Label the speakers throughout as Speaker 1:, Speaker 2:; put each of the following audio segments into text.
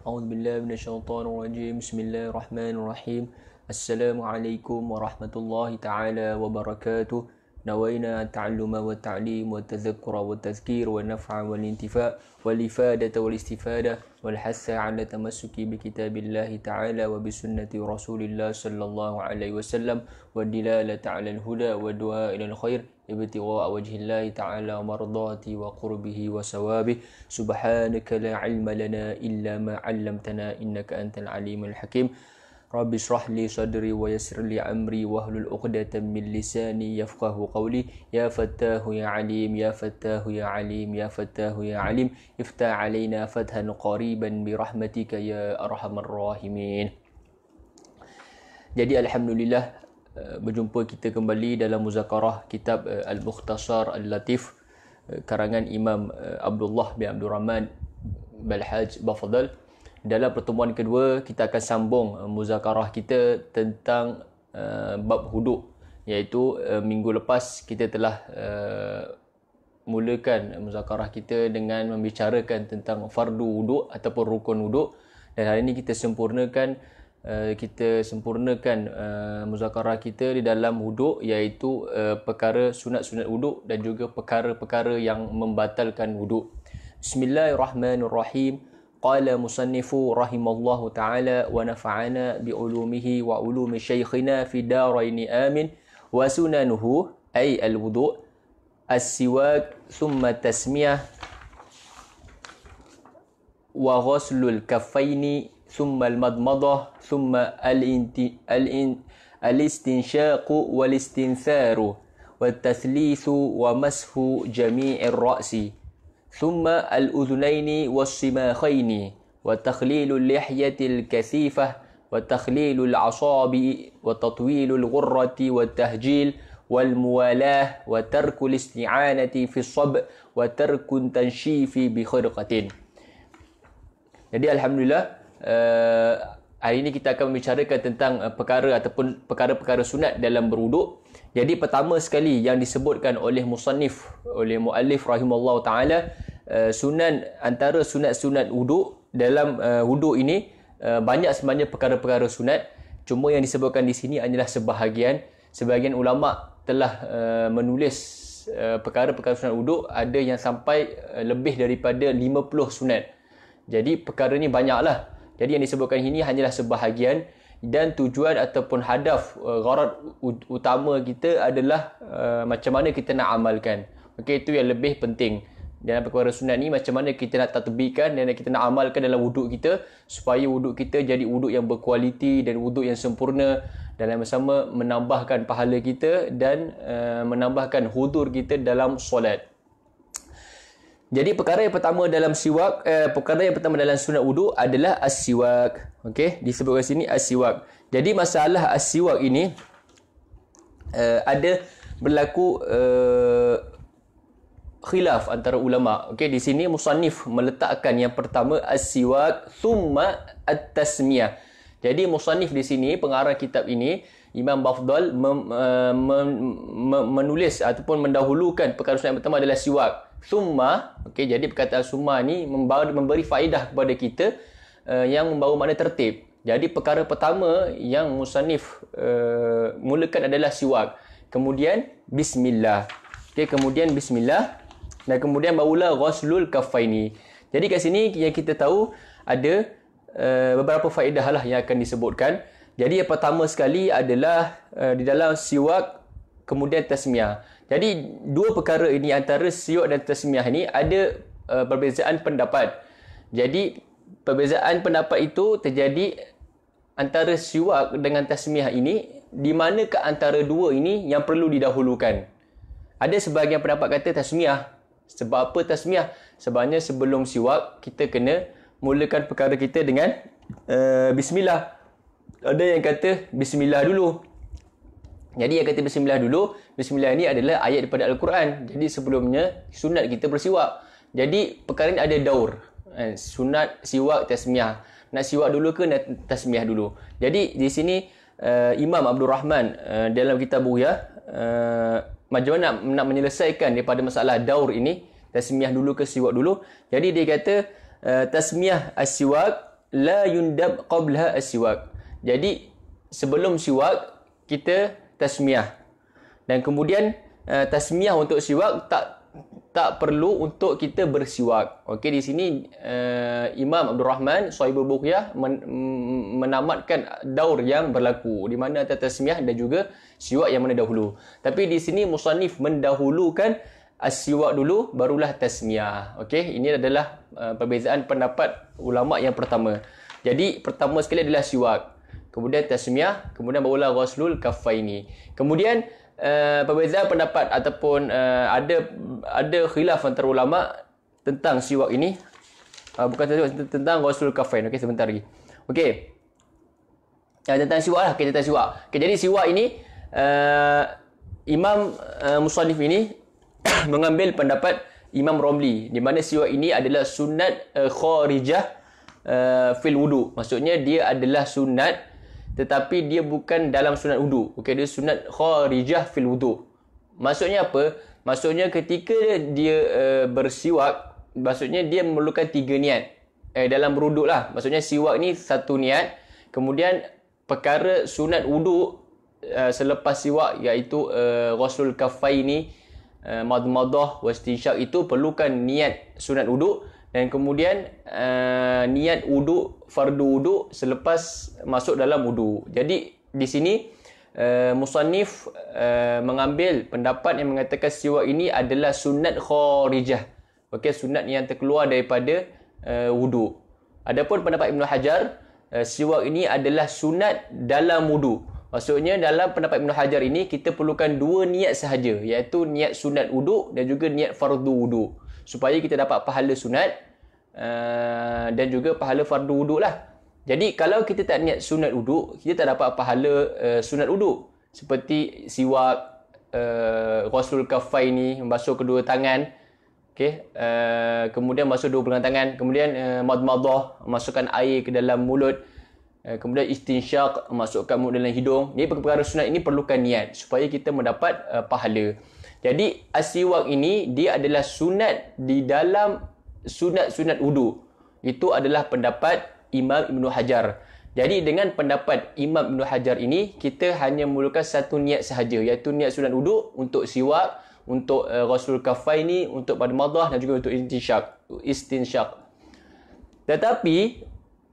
Speaker 1: أعوذ بالله من الشيطان الرجيم بسم الله الرحمن الرحيم السلام عليكم ورحمة الله تعالى وبركاته نوينا التعلم والتعليم والتذكر والتذكير والنفع والانتفاع والإفادة والاستفادة والحث على التمسك بكتاب الله تعالى وبسنة رسول الله صلى الله عليه وسلم والدلالة على الهدى والدعاء إلى الخير ابتغاء وجه الله تعالى ومرضاته وقربه وثوابه سبحانك لا علم لنا إلا ما علمتنا إنك أنت العليم الحكيم رب اشرح لي صدري ويسر لي أمري واحلل عقدة من لساني يفقه قولي يا فتاه يا عليم يا فتاه يا عليم يا فتاه يا عليم افتح علينا فتحا قريبا برحمتك يا أرحم الراحمين. Jadi alhamdulillah berjumpa kita kembali dalam muzakarah kitab Al-Mukhtasar Al-Latif karangan Imam Abdullah bin Abdul Rahman Balhaj Bafadal. Dalam pertemuan kedua kita akan sambung muzakarah kita tentang bab huduk, iaitu minggu lepas kita telah mulakan muzakarah kita dengan membicarakan tentang fardu huduk ataupun rukun huduk, dan hari ini kita sempurnakan muzakarah kita di dalam huduk, iaitu perkara sunat-sunat huduk dan juga perkara-perkara yang membatalkan huduk. Bismillahirrahmanirrahim. Qala musannifu rahimallahu ta'ala wa nafa'ana bi'ulumihi wa ulumi syaikhina fi daraini amin wa sunanuhu ay al-wudu' as-siwak thumma tasmiyah wa ghuslul kaffaini thumma al-madmadah thumma al-istinshaqu wal-istintharu wat-tathlithu wa mashu jami'ir ra'si ثم الأذنين والشماخين وتخليل اللحية الكثيفة وتخليل الأعصاب وتطويل الغرة والتهجيل والموالاة وترك الاستعانة في الصبع وترك التنشيف بخرقة. Jadi alhamdulillah hari ini kita akan membicarakan tentang perkara ataupun perkara-perkara sunat dalam berwuduk. Jadi pertama sekali yang disebutkan oleh muallif rahimallahu taala, antara sunat-sunat wuduk dalam wuduk ini banyak sebenarnya perkara-perkara sunat, cuma yang disebutkan di sini hanyalah sebahagian. Sebahagian ulama telah menulis perkara-perkara sunat wuduk ada yang sampai lebih daripada 50 sunat. Jadi perkara ni banyaklah. Jadi yang disebutkan ini hanyalah sebahagian, dan tujuan ataupun hadaf gharad utama kita adalah macam mana kita nak amalkan. Okey, itu yang lebih penting. Dalam perkara sunat ni macam mana kita nak tatbikan dan kita nak amalkan dalam wuduk kita supaya wuduk kita jadi wuduk yang berkualiti dan wuduk yang sempurna, dan sama menambahkan pahala kita dan menambahkan hudur kita dalam solat. Jadi perkara yang pertama dalam sunat wuduk adalah as-siwak. Okey, disebutkan sini as-siwak. Jadi masalah as-siwak ini ada berlaku khilaf antara ulama. Okey, di sini musannif meletakkan yang pertama as-siwak thumma at-tasmiyah. Jadi musannif di sini, pengarang kitab ini, Imam Bafdal menulis ataupun mendahulukan perkara sunat yang pertama adalah siwak. Summa, okey, jadi perkataan summa ni memberi faedah kepada kita yang membawa makna tertib. Jadi perkara pertama yang musannif mulakan adalah siwak. Kemudian bismillah. Okey, kemudian bismillah, dan kemudian barulah ghuslul kaffaini. Jadi kat sini yang kita tahu ada beberapa faedah lah yang akan disebutkan. Jadi yang pertama sekali adalah di dalam siwak kemudian tasmiyah. Jadi dua perkara ini, antara siwak dan tasmiyah ni ada perbezaan pendapat. Jadi perbezaan pendapat itu terjadi antara siwak dengan tasmiyah ini, di manakah antara dua ini yang perlu didahulukan. Ada sebahagian pendapat kata tasmiyah. Sebab apa tasmiyah? Sebabnya sebelum siwak kita kena mulakan perkara kita dengan bismillah. Ada yang kata bismillah dulu. Jadi yang kata bismillah dulu, bismillah ini adalah ayat daripada Al-Quran. Jadi sebelumnya sunat kita bersiwak. Jadi perkara ini ada daur. Sunat, siwak, tasmiyah. Nak siwak dulu ke nak tasmiyah dulu? Jadi di sini Imam Abdul Rahman dalam kitab Buya macam mana nak menyelesaikan daripada masalah daur ini, tasmiyah dulu ke siwak dulu. Jadi dia kata tasmiyah as-siwak la yundab qablaha as-siwak. Jadi sebelum siwak kita tasmiyah. Dan kemudian tasmiyah untuk siwak tak perlu untuk kita bersiwak. Okey, di sini Imam Abdul Rahman Shahibul Buqyah menamatkan daur yang berlaku di mana antara tasmiyah dan juga siwak yang mana dahulu. Tapi di sini musannif mendahulukan as-siwak dulu barulah tasmiyah. Okey, ini adalah perbezaan pendapat ulama yang pertama. Jadi pertama sekali adalah siwak, kemudian tasmiyah, kemudian barulah ghuslul kaffaini. Kemudian perbezaan pendapat ataupun ada khilaf antara ulama tentang siwak ini, bukan tentang ghuslul kaffain. Okey, sebentar lagi. Okey, tentang siwak lah. Okay, tentang siwak. Okay, jadi siwak ini Imam musannif ini mengambil pendapat Imam Romli di mana siwak ini adalah sunat kharijah fil wudu. Maksudnya dia adalah sunat tetapi dia bukan dalam sunat wudu. Okey, dia sunat kharijah fil wudu. Maksudnya apa? Maksudnya ketika dia bersiwak, maksudnya dia memerlukan 3 niat dalam berwuduk lah. Maksudnya siwak ni satu niat, kemudian perkara sunat wudu selepas siwak iaitu ghuslul kaffaini, madmadah wastinsyaq itu perlukan niat sunat wudu, dan kemudian niat wudu, fardu wudu selepas masuk dalam wudu. Jadi di sini musannif mengambil pendapat yang mengatakan siwak ini adalah sunat kharijah. Okey, sunat yang terkeluar daripada wudu. Adapun pendapat Ibnu Hajar, siwak ini adalah sunat dalam wudu. Maksudnya dalam pendapat Ibnu Hajar ini kita perlukan 2 niat sahaja, iaitu niat sunat wudu dan juga niat fardu wudu, supaya kita dapat pahala sunat dan juga pahala fardu wudu lah. Jadi kalau kita tak niat sunat wudu, kita tak dapat pahala sunat wudu, seperti siwak, ghuslul kaffaini, membasuh kedua tangan. Okey, kemudian basuh 2 pegangan tangan, kemudian madmadah, masukkan air ke dalam mulut, kemudian istinsyaq, masukkan mulut dalam hidung. Jadi perkara sunat ini perlukan niat supaya kita mendapat pahala. Jadi as-siwak ini dia adalah sunat di dalam sunat-sunat wudu. Itu adalah pendapat Imam Ibnu Hajar. Jadi dengan pendapat Imam Ibnu Hajar ini, kita hanya memerlukan satu niat sahaja, iaitu niat sunat wudu untuk siwak, untuk ghuslul kaffaini, untuk madmadah dan juga untuk istinsyaq. Tetapi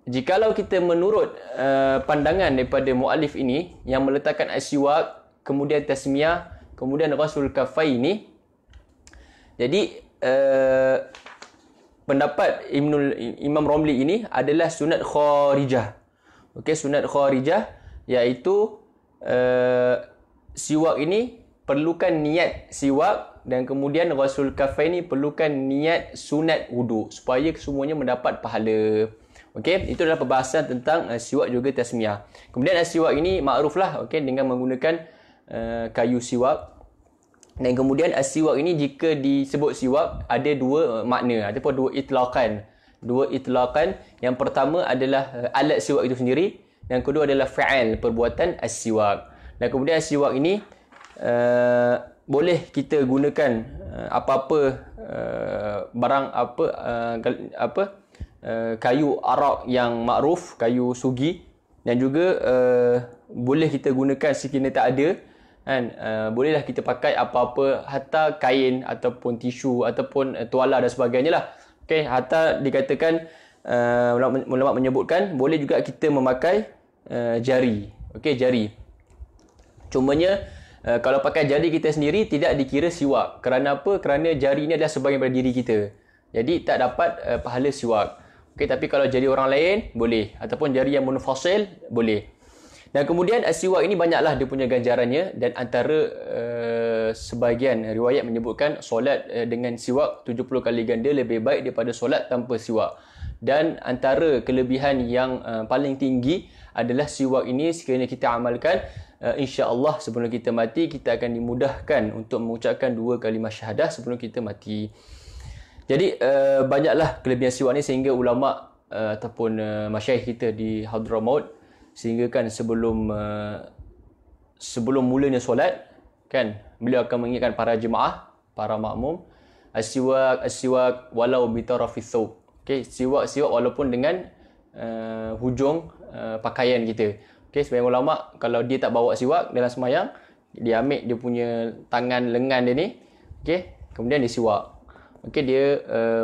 Speaker 1: jikalau kita menurut pandangan daripada muallif ini yang meletakkan as-siwak, kemudian tasmiyah, kemudian ghuslul kaffaini, jadi pendapat Imam Romli ini adalah sunat kharijah. Okey, sunat kharijah iaitu siwak ini perlukan niat siwak, dan kemudian ghuslul kaffaini perlukan niat sunat wudu supaya semuanya mendapat pahala. Okey, itu adalah perbahasan tentang siwak juga tasmiyah. Kemudian siwak ini makruflah, okey, dengan menggunakan kayu siwak. Dan kemudian siwak ini jika disebut siwak ada 2 makna ataupun 2 itlaqan. 2 itlaqan. Yang pertama adalah alat siwak itu sendiri, dan kedua adalah fa'al, perbuatan as-siwak. Dan kemudian siwak ini boleh kita gunakan apa-apa barang kayu arak yang makruf, kayu sugi, dan juga boleh kita gunakan sekiranya tak ada kan, bolehlah kita pakai apa-apa, hatta kain ataupun tisu ataupun tuala dan sebagainya lah. Okey, hatta dikatakan ulama menyebutkan boleh juga kita memakai jari. Okey, jari. Cumanya kalau pakai jari kita sendiri tidak dikira siwak. Kerana apa? Kerana jari ini adalah sebahagian daripada diri kita. Jadi tak dapat pahala siwak. Okey, tapi kalau jari orang lain boleh, ataupun jari yang munfasil boleh. Dan kemudian siwak ini banyaklah dia punya ganjarannya, dan antara sebahagian riwayat menyebutkan solat dengan siwak 70 kali ganda lebih baik daripada solat tanpa siwak. Dan antara kelebihan yang paling tinggi adalah siwak ini sekiranya kita amalkan, insya-Allah sebelum kita mati kita akan dimudahkan untuk mengucapkan 2 kalimah syahadah sebelum kita mati. Jadi banyaklah kelebihan siwak ni sehingga ulama ataupun masyayikh kita di Hadramaut, sehingga kan sebelum mulanya solat kan, beliau akan mengingatkan para jemaah, para makmum, as-siwak walau bi tarafis thawb. Okey, siwak walaupun dengan hujung pakaian kita. Okey, sebagian ulama kalau dia tak bawa siwak dalam sembahyang, dia ambil dia punya tangan lengan dia ni, okey, kemudian dia siwak. Okey, dia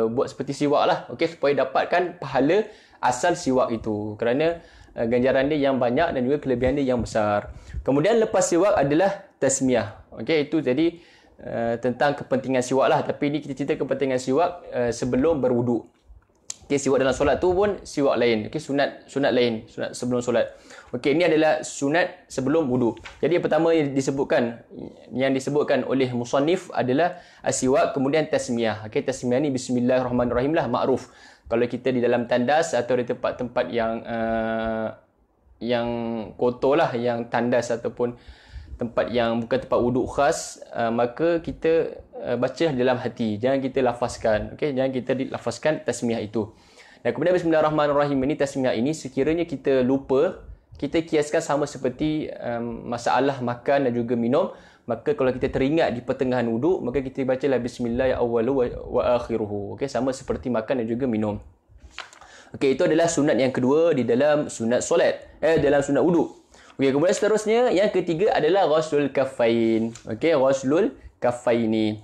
Speaker 1: buat seperti siwak lah, okey, supaya dapatkan pahala asal siwak itu, kerana ganjaran dia yang banyak dan juga kelebihan dia yang besar. Kemudian lepas siwak adalah tasmiyah. Okey, itu jadi tentang kepentingan siwak lah, tapi ni kita cerita kepentingan siwak sebelum berwuduk. Okey, siwak dalam solat tu pun siwak lain. Okey, sunat lain, sunat sebelum solat. Okey, ini adalah sunat sebelum wuduk. Jadi yang pertama yang disebutkan oleh musannif adalah siwak, kemudian tasmiyah. Okey, tasmiyah ni bismillahirrahmanirrahim lah, makruf. Kalau kita di dalam tandas atau di tempat-tempat yang kotor lah, yang tandas ataupun tempat yang bukan tempat wuduk khas, maka kita baca dalam hati, jangan kita lafazkan. Okey, jangan kita lafazkan tasmiyah itu. Dan kemudian bismillahirrahmanirrahim ini, tasmiyah ini sekiranya kita lupa, kita kiaskan sama seperti masalah makan dan juga minum. Maka kalau kita teringat di pertengahan wuduk, maka kita bacalah bismillah ya awwalu wa akhiruhu. Okey, sama seperti makan dan juga minum. Okey, itu adalah sunat yang kedua di dalam sunat solat, dalam sunat wuduk. Okey, kemudian seterusnya yang ketiga adalah ghuslul kaffain. Okey, ghuslul kaffaini.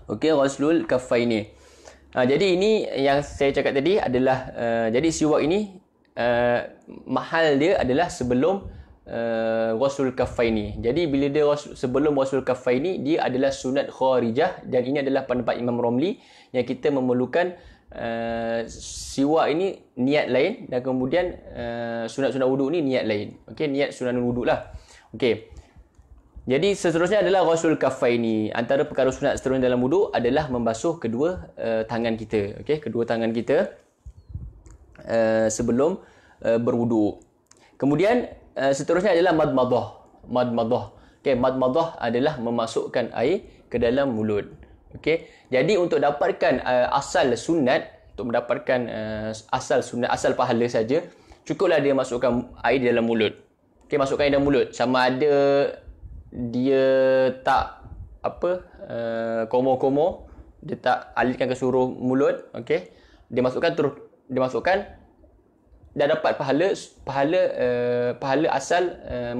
Speaker 1: Okey, ghuslul kaffaini. Jadi ini yang saya cakap tadi adalah jadi siwak ini mahal dia adalah sebelum ghuslul kaffaini. Jadi bila dia sebelum ghuslul kaffaini, dia adalah sunat kharijah, dan ini adalah pendapat Imam Romli yang kita memerlukan siwak ini niat lain, dan kemudian sunat-sunat wuduk ni niat lain. Okey, niat sunat wuduk lah. Okey. Jadi seterusnya adalah ghuslul kaffaini. Antara perkara sunat seterusnya dalam wuduk adalah membasuh kedua tangan kita. Okey, kedua tangan kita sebelum berwuduk. Kemudian seterusnya adalah madmadah. Okey, madmadah adalah memasukkan air ke dalam mulut. Okey, jadi untuk dapatkan asal sunat, untuk mendapatkan asal sunat, asal pahala saja, cukuplah dia masukkan air di dalam mulut. Okey, masukkan air dalam mulut. Sama ada dia tak komo-komo, dia tak alirkan ke seluruh mulut. Okey, dia masukkan dah dapat pahala asal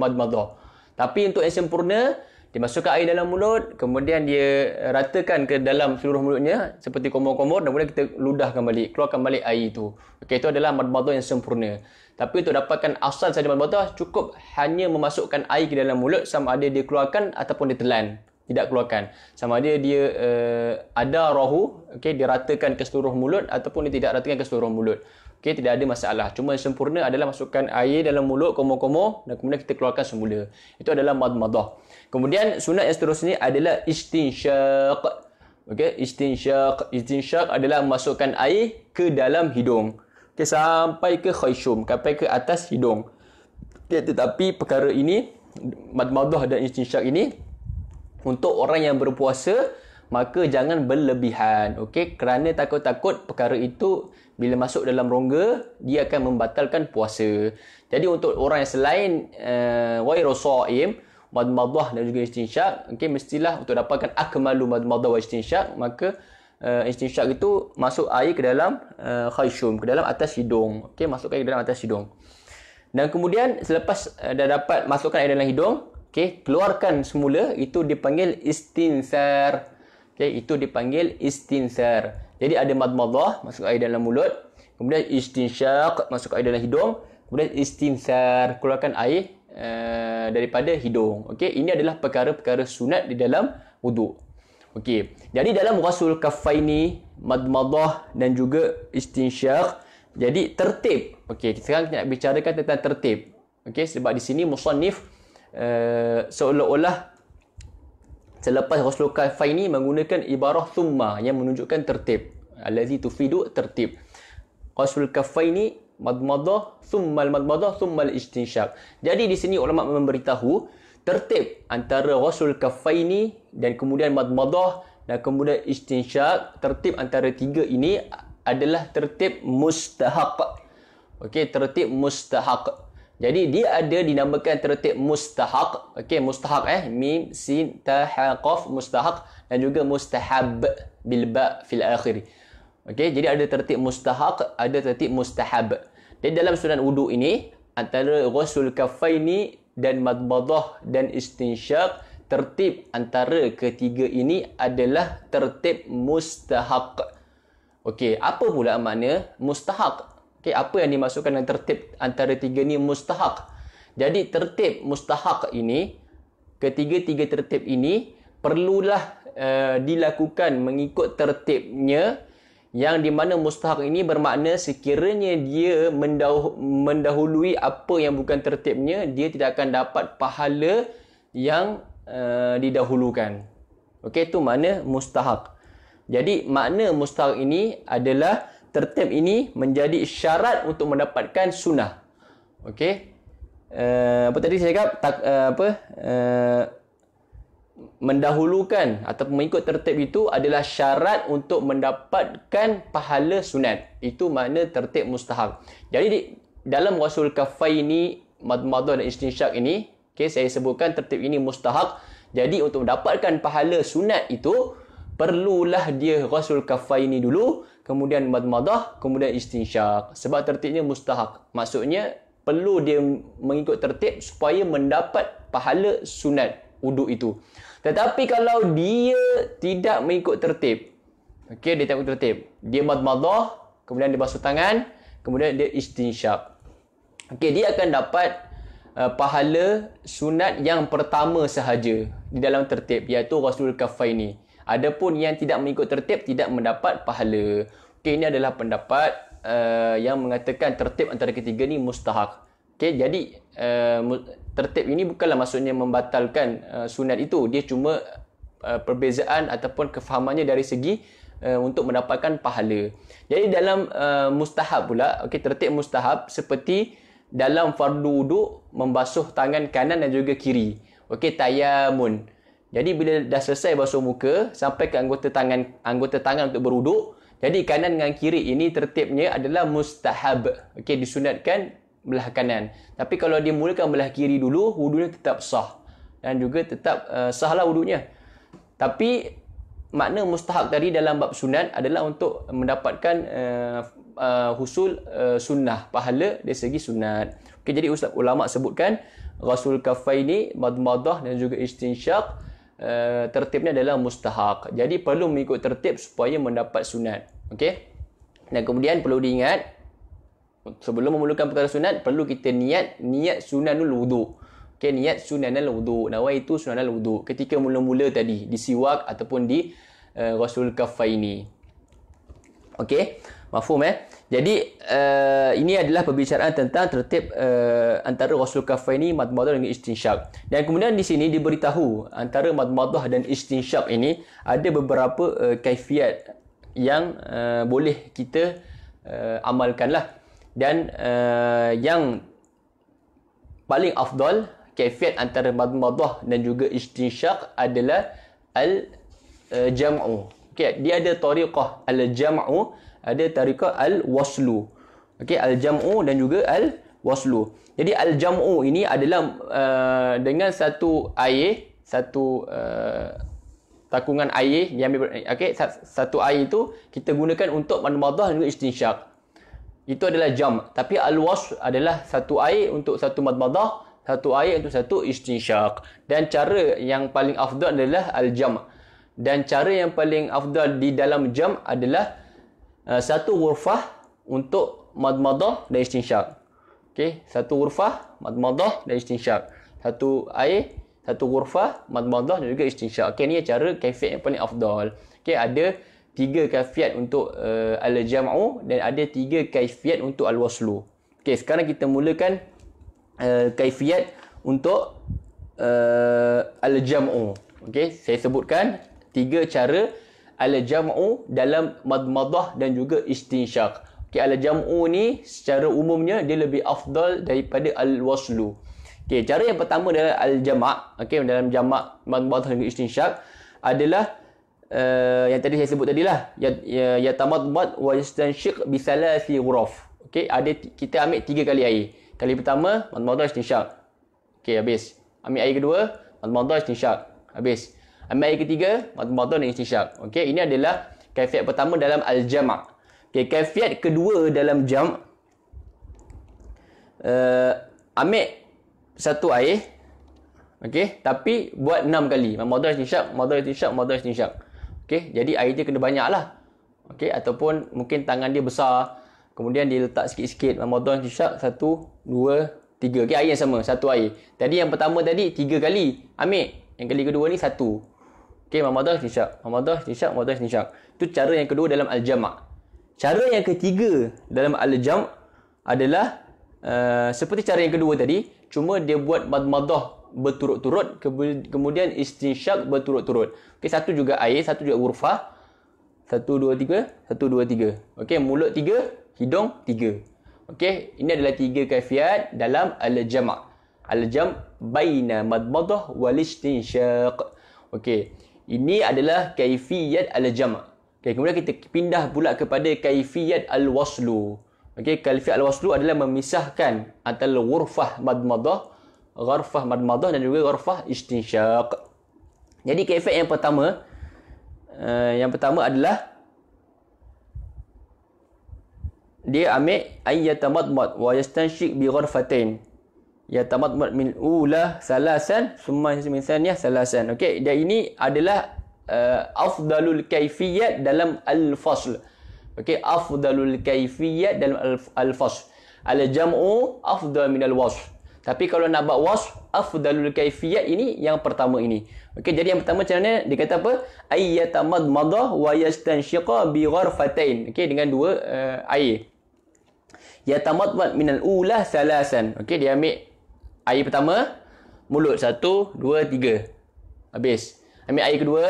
Speaker 1: madmadah. Tapi untuk yang sempurna, dia masukkan air dalam mulut, kemudian dia ratakan ke dalam seluruh mulutnya seperti komor-komor, dan kemudian kita ludahkan balik, keluarkan balik air itu. Okey, itu adalah madmadah yang sempurna. Tapi untuk dapatkan asal saja madmadah, cukup hanya memasukkan air ke dalam mulut, sama ada dia keluarkan ataupun dia telan, tidak keluarkan. Sama ada dia ada rahu, okey, dia ratakan ke seluruh mulut ataupun dia tidak ratakan ke seluruh mulut. Okey, tidak ada masalah. Cuma yang sempurna adalah masukkan air dalam mulut komor-komor dan kemudian kita keluarkan semula. Itu adalah madmadah. Kemudian sunat yang seterusnya adalah istinsyaq. Okey, istinsyaq adalah memasukkan air ke dalam hidung. Okey, sampai ke khayshum, sampai ke atas hidung. Okey, tetapi perkara ini, madmadah dan istinsyaq ini, untuk orang yang berpuasa, maka jangan berlebihan. Okey, kerana takut-takut perkara itu bila masuk dalam rongga, dia akan membatalkan puasa. Jadi untuk orang yang selain ghairu shaim, madmadah dan juga istinsyaq, okey, mestilah untuk dapatkan akmalu madmadah wa istinsyaq, maka istinsyaq itu masuk air ke dalam khayshum, ke dalam atas hidung. Okey, masukkan air ke dalam atas hidung. Dan kemudian selepas dah dapat masukkan air dalam hidung, okey, keluarkan semula, itu dipanggil istinsar. Okey, itu dipanggil istinsar. Jadi ada madmadah, masuk air dalam mulut, kemudian istinsyaq, masuk air dalam hidung, kemudian istinsar, keluarkan air daripada hidung. Okey, ini adalah perkara-perkara sunat di dalam wuduk. Okey, jadi dalam ghuslul kaffaini, madmadah dan juga istinsyaq, jadi tertib. Okey, sekarang kita nak bicarakan tentang tertib. Okey, sebab di sini musannif seolah-olah selepas ghuslul kaffaini menggunakan ibarah thumma yang menunjukkan tertib. Allazi tufidu tertib. Ghuslul kaffaini, madmadah, thumma al-madmadah, thumma al-istinsyaq. Jadi di sini ulama memberitahu tertib antara ghuslul kaffaini dan kemudian madmadah dan kemudian istinsyaq. Tertib antara tiga ini adalah tertib mustahaq. Okey, tertib mustahaq. Jadi dia ada dinamakan tertib mustahaq. Okey, mustahaq mim sin ta ha qaf, mustahaq, dan juga mustahab bil ba fil akhir. Okey, jadi ada tertib mustahaq, ada tertib mustahab. Jadi dalam sunat wuduk ini, antara ghusl kaffaini dan madmadah dan istinsyaq, tertib antara ketiga ini adalah tertib mustahaq. Okey, apa pula makna mustahaq? Okey, apa yang dimaksudkan dengan tertib antara tiga ni mustahaq? Jadi tertib mustahaq ini, ketiga-tiga tertib ini perlulah dilakukan mengikut tertibnya, yang di mana mustahaq ini bermakna sekiranya dia mendahului apa yang bukan tertibnya, dia tidak akan dapat pahala yang didahulukan. Okey, itu makna mustahaq. Jadi makna mustahaq ini adalah tertib ini menjadi syarat untuk mendapatkan sunnah. Okey. Apa tadi saya cakap? Mendahulukan atau mengikut tertib itu adalah syarat untuk mendapatkan pahala sunat. Itu makna tertib mustahab. Jadi dalam ghusl kaffaini, madmadah dan istinsyaq ini, okay, saya sebutkan tertib ini mustahab. Jadi untuk mendapatkan pahala sunat itu, perlulah dia ghusl kaffaini dulu, kemudian madmadah, kemudian istinsyaq. Sebab tertibnya mustahab. Maksudnya perlu dia mengikut tertib supaya mendapat pahala sunat wuduk itu. Tetapi kalau dia tidak mengikut tertib, okey, dia tak mengikut tertib, dia madmadah, kemudian dia basuh tangan, kemudian dia istinsyaq. Okey, dia akan dapat pahala sunat yang pertama sahaja di dalam tertib, iaitu ghusl kaffaini. Adapun yang tidak mengikut tertib tidak mendapat pahala. Okey, ini adalah pendapat yang mengatakan tertib antara ketiga ni mustahaq. Okey, jadi tertib ini bukanlah maksudnya membatalkan sunat itu. Dia cuma perbezaan ataupun kefahamannya dari segi untuk mendapatkan pahala. Jadi dalam mustahab pula, okey, tertib mustahab seperti dalam fardu wuduk membasuh tangan kanan dan juga kiri. Okey, tayamun. Jadi bila dah selesai basuh muka sampai ke anggota tangan untuk berwuduk, jadi kanan dengan kiri ini tertibnya adalah mustahab. Okey, disunatkan belah kanan. Tapi kalau dia mulakan belah kiri dulu, wudunya tetap sah. Dan juga tetap sahlah wudunya. Tapi makna mustahab tadi dalam bab sunat adalah untuk mendapatkan husul sunnah, pahala dari segi sunat. Okay, jadi ulama sebutkan ghusl kaffaini, madmadah dan juga istinsyaq, tertibnya adalah mustahab. Jadi perlu mengikut tertib supaya mendapat sunat. Okey. Dan kemudian perlu diingat, sebelum memulakan perkara sunat, perlu kita niat sunanul wudu. Okey, niat sunanul wudu. Nawaitu sunanul wudu. Ketika mula-mula tadi di siwak ataupun di ghusl kaffaini. Okey, mafhum Jadi ini adalah perbicaraan tentang tertib antara ghusl kaffaini, madmadah dan istinsyaq. Dan kemudian di sini diberitahu antara madmadah dan istinsyaq ini ada beberapa kaifiat yang boleh kita amalkanlah. Dan yang paling afdal kaifiat antara madmadah dan juga istinsyaq adalah al-jam'u. Okey, dia ada tariqah al-jam'u, ada tariqah al-waslu. Okey, al-jam'u dan juga al-waslu. Jadi al-jam'u ini adalah dengan satu air, satu takungan air yang okey, satu air itu kita gunakan untuk madmadah dan juga istinsyaq. Itu adalah jam. Tapi al-wasl adalah satu air untuk satu madmadah, satu air untuk satu istinsyaq. Dan cara yang paling afdal adalah al-jam. Dan cara yang paling afdal di dalam jam adalah satu ghurfah untuk madmadah dan istinsyaq. Okey, satu ghurfah madmadah dan istinsyaq. Satu air, satu ghurfah madmadah dan juga istinsyaq. Okey, ni cara kaifiat yang paling afdal. Okey, ada 3 kaifiat untuk al-jam'u dan ada 3 kaifiat untuk al-waslu. Okey, sekarang kita mulakan kaifiat untuk al-jam'u. Okey, saya sebutkan 3 cara al-jam'u dalam madmadah dan juga istinsyaq. Okey, al-jam'u ni secara umumnya dia lebih afdal daripada al-waslu. Okey, cara yang pertama adalah al-jama'. Okey, dalam jama' madmadah dan juga istinsyaq adalah yang tadi saya sebut tadilah, yatamadmad wa yastanshiq bi thalathi ghuraf. Okey, kita ambil 3 kali air. Kali pertama madmadah istinsyaq. Okey, habis. Ambil air kedua madmadah istinsyaq. Habis. Ambil air ketiga madmadah dan istinsyaq. Okey, ini adalah kaifiat pertama dalam al-jama'. Okay, kaifiat kedua dalam jam, ambil satu air, okay, tapi buat 6 kali. Madhah istinsyaq, madhah istinsyaq, madhah istinsyaq. Okay, jadi air dia kena banyak lah. Okay, ataupun mungkin tangan dia besar, kemudian dia letak sikit-sikit. Madhah istinsyaq, 1, 2, 3. Okay, air yang sama, satu air. Tadi yang pertama tadi 3 kali. Ambil. Yang kali kedua ni 1. Okay, madhah istinsyaq, madhah istinsyaq, madhah istinsyaq. Itu cara yang kedua dalam al-jam'. Cara yang ketiga dalam al-jam' adalah seperti cara yang kedua tadi, cuma dia buat madmadah berturut-turut, kemudian istinsyaq berturut-turut. Okey, satu juga air, satu juga ghurfah. 1 2 3, 1 2 3. Okey, mulut 3, hidung 3. Okey, ini adalah 3 kaifiat dalam al-jam'. Al-jam' baina madmadah wal istinsyaq. Okey, ini adalah kaifiyat al-jam'. Okey, kemudian kita pindah pula kepada kaifiyat al-waslu. Okey, kaifiyat al-waslu adalah memisahkan antara ghurfah madmadah, gharfah madmadah dan juga gharfah istinsyaq. Jadi kaifiyat yang pertama adalah dia ambil ayyatamadmad wa yastanshiq bi gharfatain. Yatamadmad min ula salasan summa min thaniyah salasan. Okey, dan ini adalah afdalul kaifiyat dalam al-fasl. Okey, afdalul kaifiyat dalam al-fasl. Al-jam'u afdal min al-wasl. Tapi kalau nak buat wasl, afdalul kaifiyat ini yang pertama ini. Okey, jadi yang pertama macam mana? Dia kata apa? Ayyatamadmadah wa yastanshiqa bi gharfatain. Okey, dengan 2 air. Yatamadmad min al-ula salasan. Okey, dia ambil air pertama, mulut 1 2 3. Habis. Ambil air kedua,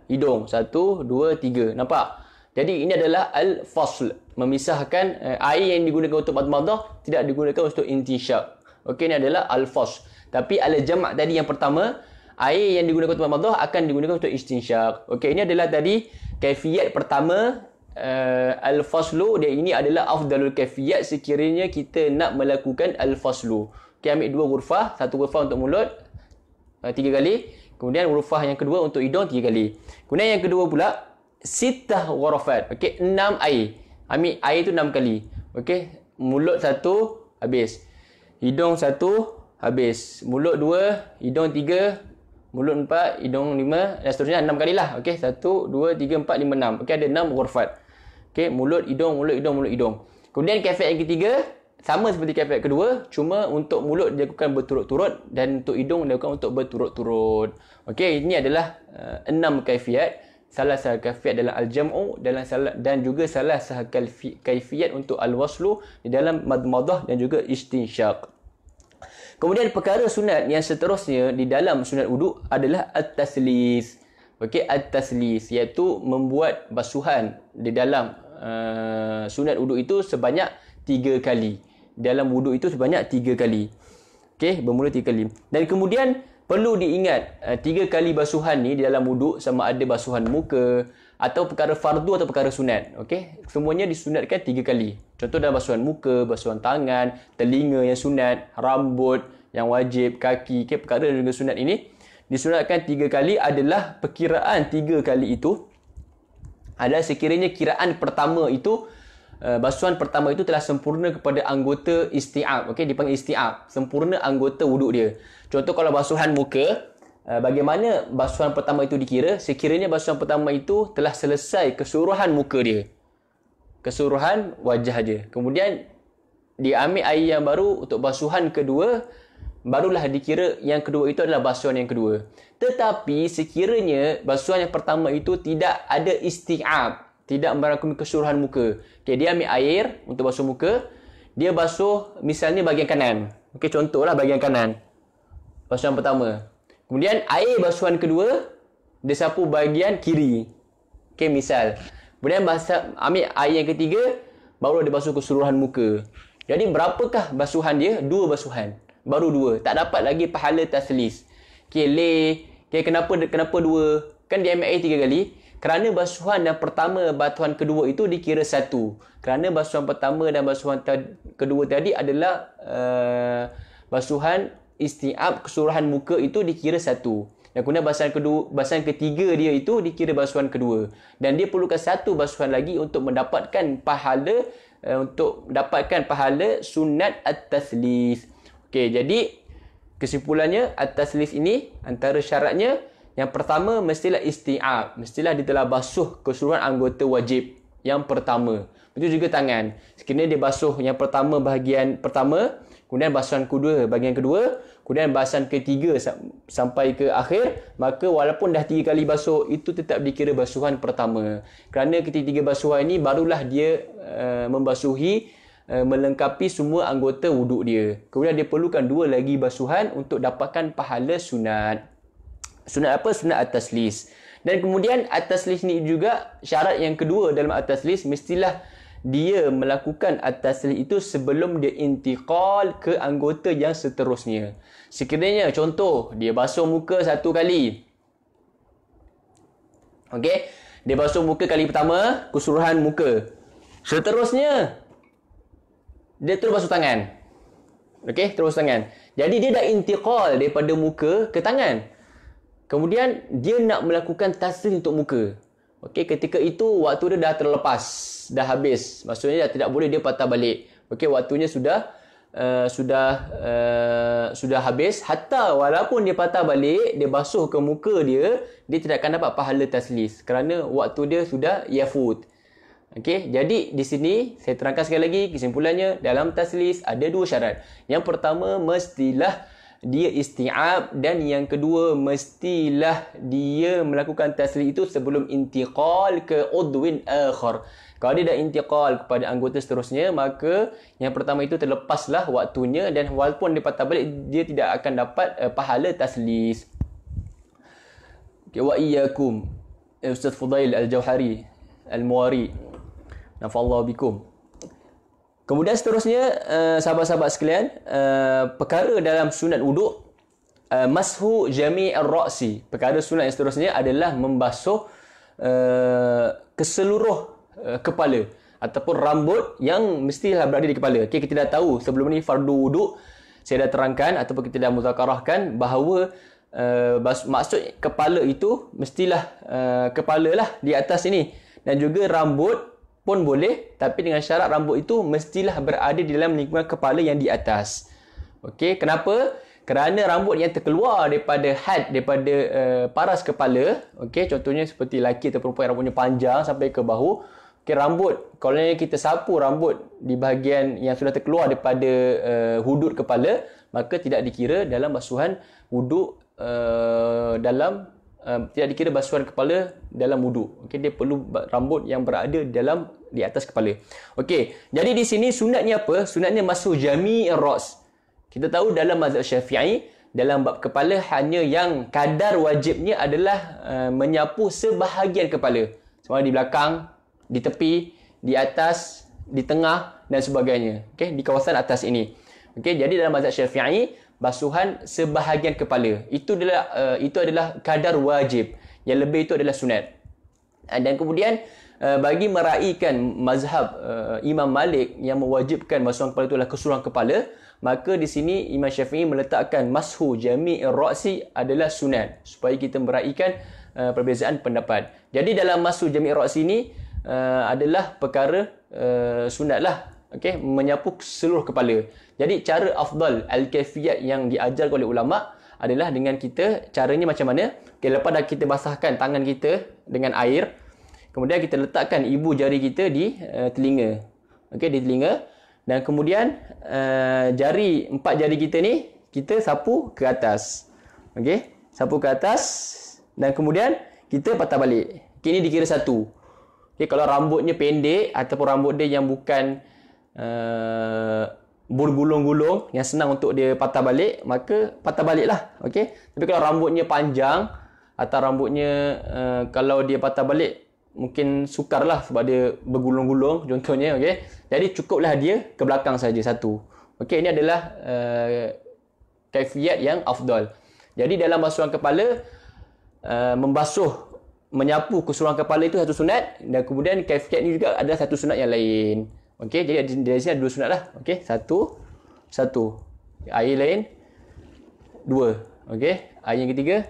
Speaker 1: hidung 1 2 3. Nampak? Jadi ini adalah al-fasl, memisahkan air yang digunakan untuk madmadah tidak digunakan untuk intinsyaq. Okey, ini adalah al-fasl. Tapi al-jam' tadi yang pertama, air yang digunakan untuk madmadah akan digunakan untuk istinsyaq. Okey, ini adalah tadi kaifiyat pertama, al-faslu. Dan ini adalah afdalul kaifiyat sekiranya kita nak melakukan al-faslu. Okey, ambil 2 ghurfah, 1 ghurfah untuk mulut 3 kali. Kemudian ghurfah yang kedua untuk hidung 3 kali. Kemudian yang kedua pula, sittah ghurafat. Okey, 6 air. Ambil air tu 6 kali. Okey, mulut 1 habis. Hidung 1 habis. Mulut 2, hidung 3, mulut 4, hidung 5 dan seterusnya 6 kalilah. Okey, 1 2 3 4 5 6. Okey, ada 6 ghurafat. Okey, mulut hidung, mulut hidung, mulut hidung. Kemudian kaifiyat yang ketiga sama seperti kaifiyat kedua, cuma untuk mulut dilakukan berturut-turut dan untuk hidung dilakukan untuk berturut-turut. Okey, ini adalah 6 kaifiat. Salah satu kaifiat dalam al-jam'u dan juga salah satu kaifiat untuk al-waslu di dalam madmadah dan juga istinsyaq. Kemudian perkara sunat yang seterusnya di dalam sunat wuduk adalah at-taslis. Okey, at-taslis iaitu membuat basuhan di dalam sunat wuduk itu sebanyak 3 kali. Dalam wuduk itu sebanyak 3 kali. Okey, bermula 3 kali. Dan kemudian perlu diingat 3 kali basuhan ni di dalam wuduk sama ada basuhan muka atau perkara fardu atau perkara sunat. Okey, semuanya disunatkan 3 kali. Contoh dalam basuhan muka, basuhan tangan, telinga yang sunat, rambut yang wajib, kaki, okey, perkara yang juga sunat ini disunatkan 3 kali. Adalah perkiraan 3 kali itu adalah sekiranya kiraan pertama itu basuhan pertama itu telah sempurna kepada anggota isti'ab. Okey, dipanggil isti'ab, sempurna anggota wuduk dia. Contoh kalau basuhan muka, bagaimana basuhan pertama itu dikira? Sekiranya basuhan pertama itu telah selesai keseluruhan muka dia, keseluruhan wajah dia. Kemudian diambil air yang baru untuk basuhan kedua, barulah dikira yang kedua itu adalah basuhan yang kedua. Tetapi sekiranya basuhan yang pertama itu tidak ada isti'ab, tidak merangkumi keseluruhan muka. Okey, dia ambil air untuk basuh muka, dia basuh misalnya bahagian kanan. Okey, contohlah bahagian kanan. Basuhan pertama. Kemudian air basuhan kedua dia sapu bahagian kiri. Okey, misal. Kemudian ambil air yang ketiga, baru dia basuh keseluruhan muka. Jadi berapakah basuhan dia? 2 basuhan. Baru 2. Tak dapat lagi pahala taslis. Okey, kenapa 2? Kan dia ambil air 3 kali. Kerana basuhan yang pertama, basuhan kedua itu dikira 1. Kerana basuhan pertama dan basuhan kedua tadi adalah basuhan isti'ab keseluruhan muka itu dikira 1. Dan kemudian basuhan ketiga dia itu dikira basuhan kedua. Dan dia perlukan satu basuhan lagi untuk mendapatkan pahala sunat at-taslis. Okey, jadi kesimpulannya at-taslis ini antara syaratnya yang pertama mestilah isti'ab, mestilah dia telah basuh keseluruhan anggota wajib yang pertama. Begitu juga tangan. Sekiranya dia basuh yang pertama bahagian pertama, kemudian basuhan kedua bahagian kedua, kemudian basuhan ketiga sampai ke akhir, maka walaupun dah 3 kali basuh, itu tetap dikira basuhan pertama. Kerana ketiga basuhan ini barulah dia melengkapi semua anggota wuduk dia. Kemudian dia perlukan 2 lagi basuhan untuk dapatkan pahala sunat. Sunat apa? Sunat at-taslis. Dan kemudian at-taslis ni juga syarat yang kedua dalam at-taslis, mestilah dia melakukan at-taslis itu sebelum dia intiqal ke anggota yang seterusnya. Sekiranya contoh, dia basuh muka 1 kali. Okey, dia basuh muka kali pertama, keseluruhan muka. Seterusnya dia terus basuh tangan. Okey, terus tangan. Jadi dia dah intiqal daripada muka ke tangan. Kemudian dia nak melakukan taslis untuk muka. Okey, ketika itu waktu dia dah terlepas, dah habis. Maksudnya dah tidak boleh dia patah balik. Okey, waktunya sudah habis. Hatta walaupun dia patah balik, dia basuh ke muka dia tidak akan dapat pahala taslis kerana waktu dia sudah yafut. Okey, jadi di sini saya terangkan sekali lagi kesimpulannya, dalam taslis ada 2 syarat. Yang pertama mestilah dia isti'ab, dan yang kedua mestilah dia melakukan taslis itu sebelum intiqal ke udwin akhar. Kalau dia dah intiqal kepada anggota seterusnya, maka yang pertama itu terlepaslah waktunya, dan walaupun dia patah balik, dia tidak akan dapat pahala taslis. Okay, wa iyyakum Ustaz Fudail Al-Jauhari Al-Muwari, nafallahu bikum. Kemudian seterusnya, sahabat-sahabat sekalian, perkara dalam sunat wuduk, mashu jami' ar-ra'si. Perkara sunat yang seterusnya adalah membasuh keseluruh kepala ataupun rambut yang mestilah berada di kepala. Okay, kita dah tahu sebelum ni fardu wuduk, saya dah terangkan ataupun kita dah muzakarahkan bahawa maksud kepala itu mestilah kepala lah di atas ini, dan juga rambut pun boleh, tapi dengan syarat rambut itu mestilah berada di dalam lingkungan kepala yang di atas. Okey, kenapa? Kerana rambut yang terkeluar daripada paras kepala, okey, contohnya seperti lelaki atau perempuan rambutnya panjang sampai ke bahu. Okey, rambut, kalau kita sapu rambut di bahagian yang sudah terkeluar daripada hudud kepala, maka tidak dikira dalam basuhan wuduk tidak dikira basuhan kepala dalam wuduk. Okey, dia perlu rambut yang berada di atas kepala. Okey, jadi di sini sunatnya apa? Sunatnya mashu jami'ir ra's. Kita tahu dalam mazhab Syafi'i, dalam bab kepala hanya yang kadar wajibnya adalah menyapu sebahagian kepala. Semua di belakang, di tepi, di atas, di tengah dan sebagainya. Okey, di kawasan atas ini. Okey, jadi dalam mazhab Syafi'i, basuhan sebahagian kepala itu adalah kadar wajib. Yang lebih itu adalah sunat. Dan kemudian bagi meraihkan mazhab Imam Malik yang mewajibkan basuhan kepala itu adalah keseluruhan kepala, maka di sini Imam Syafi'i meletakkan mashu jami'ir ra'si adalah sunat, supaya kita meraihkan perbezaan pendapat. Jadi dalam mashu jami'ir ra'si ini adalah perkara sunat lah. Okey, menyapu seluruh kepala. Jadi cara afdal al-kaifiyat yang diajar oleh ulama adalah dengan kita, caranya macam mana? Okey, lepas dah kita basahkan tangan kita dengan air, kemudian kita letakkan ibu jari kita di telinga. Okey, di telinga, dan kemudian 4 jari kita ni kita sapu ke atas. Okey, sapu ke atas, dan kemudian kita patah balik. Okey, ini dikira satu. Okey, kalau rambutnya pendek ataupun rambut dia yang bukan bergulung-gulung, yang senang untuk dia patah balik, maka patah balik lah. Okay? Tapi kalau rambutnya panjang atau rambutnya kalau dia patah balik mungkin sukar lah sebab dia bergulung-gulung contohnya. Okay? Jadi cukuplah dia ke belakang saja satu. Okay, ini adalah kaifiat yang afdal. Jadi dalam basuhan kepala, menyapu keseluruhan kepala itu satu sunat, dan kemudian kaifiat ini juga adalah satu sunat yang lain. Okey, jadi dari sini ada 2 sunat lah. Okey, satu. Air lain 2. Okey, air yang ketiga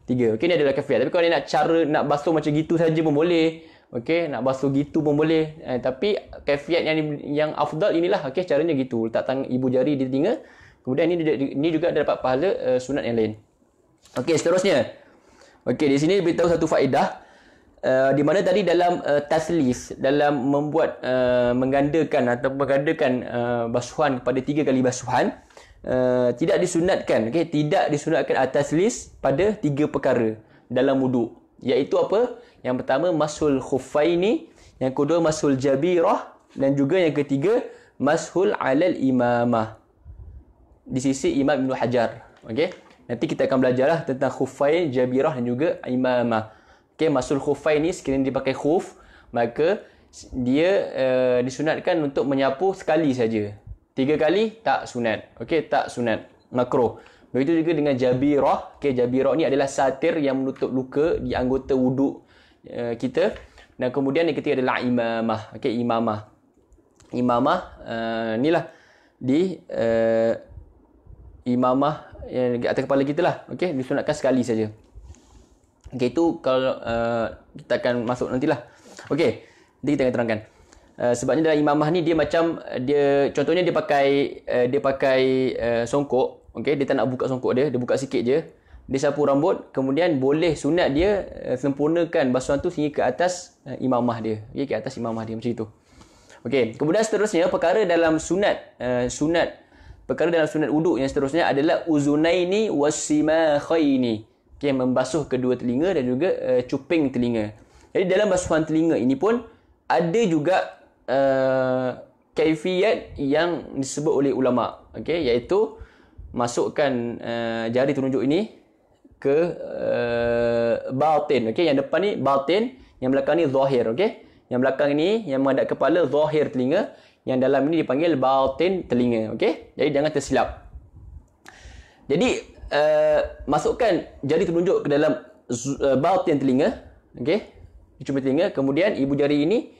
Speaker 1: 3. Okey, ni adalah kaifiat. Tapi kalau nak cara nak basuh macam gitu saja pun boleh. Okey, nak basuh gitu pun boleh. Tapi kaifiat yang afdal inilah. Okey, caranya gitu. Letak tangan ibu jari di telinga. Kemudian ini juga dapat pahala sunat yang lain. Okey, seterusnya. Okey, di sini beritahu satu faedah. Di mana tadi dalam taslis, dalam membuat menggandakan atau menggandakan basuhan kepada 3 kali basuhan, tidak disunatkan, okey, tidak disunatkan at-taslis pada 3 perkara dalam wuduk, iaitu apa? Yang pertama mashul khuffaini, yang kedua mashul jabirah, dan juga yang ketiga mashul alal imamah di sisi Imam Ibn Hajar. Okey, nanti kita akan belajarlah tentang khuffain, jabirah dan juga imamah. Okey, mashul khuffain ni sekiranya dipakai khuf, maka dia disunatkan untuk menyapu sekali saja. 3 kali tak sunat. Okey, tak sunat, makruh. Begitu juga dengan jabirah. Okey, jabirah ni adalah satir yang menutup luka di anggota wuduk kita. Dan kemudian yang ketiga adalah imamah. Okey, imamah. Imamah inilah di imamah yang di atas kepala kita lah. Okey, disunatkan sekali saja. Okey, itu kalau kita akan masuk nantilah. Okey, nanti kita akan terangkan. Sebabnya dalam imamah ni dia macam contohnya dia pakai songkok. Okey, dia tak nak buka songkok dia buka sikit je. Dia sapu rambut, kemudian boleh sunat dia sempurnakan basuhan tu sehingga ke atas imamah dia. Okey, ke atas imamah dia macam itu. Okey, kemudian seterusnya perkara dalam sunat wuduk yang seterusnya adalah uzunaini wassimakhaini. Okey, membasuh kedua telinga dan juga cuping telinga. Jadi dalam basuhan telinga ini pun ada juga kaifiat yang disebut oleh ulama, okey, iaitu masukkan jari telunjuk ini ke batin. Okey, yang depan ni batin, yang belakang ni zahir. Okey, yang belakang ini yang menghadap kepala zahir telinga, yang dalam ini dipanggil batin telinga. Okey, jadi jangan tersilap. Jadi masukkan jari telunjuk ke dalam batin telinga. Okey, cuma telinga, kemudian ibu jari ini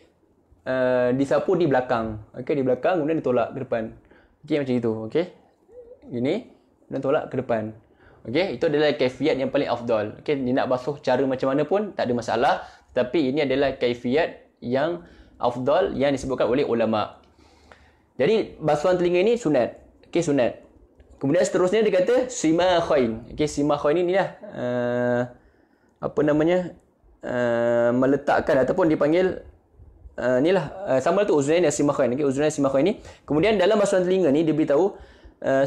Speaker 1: disapu di belakang. Okey, di belakang, kemudian ditolak ke depan. Okey, macam itu. Okey, ini dan tolak ke depan. Okey, itu adalah kaifiat yang paling afdal. Okey, dia nak basuh cara macam mana pun tak ada masalah, tapi ini adalah kaifiat yang afdal yang disebutkan oleh ulama. Jadi basuhan telinga ini sunat. Okey, sunat. Kemudian seterusnya dia kata simakhain. Okey, simakhain ini lah meletakkan ataupun dipanggil sama tu uzunain dan simakhain. Okey, uzunain simakhain ni. Kemudian dalam basuhan telinga ni dia beritahu